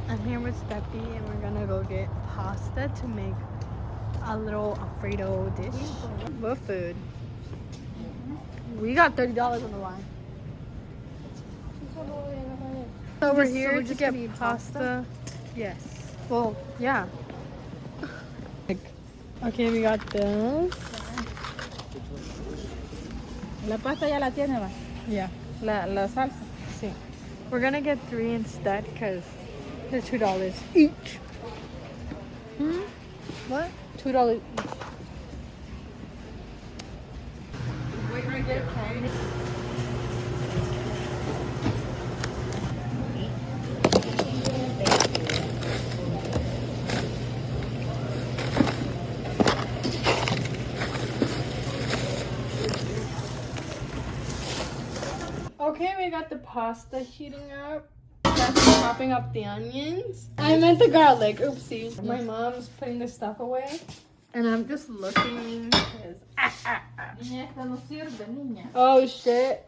I'm here with Steffi and we're gonna go get pasta to make a little Alfredo dish. What food? We got $30 on the line. So we're here to get pasta. Yes. Well, yeah. Okay, we got this. La pasta ya la tiene, va. Yeah. La salsa. Sí. We're gonna get 3 instead because they're $2 each. What? $2 each. Wait right there. Okay, we got the pasta heating up. That's chopping up the onions. I meant the garlic. Oopsie. My mom's putting the stuff away. And I'm just looking. 'Cause, Niña, esta no sirve, niña. oh shit.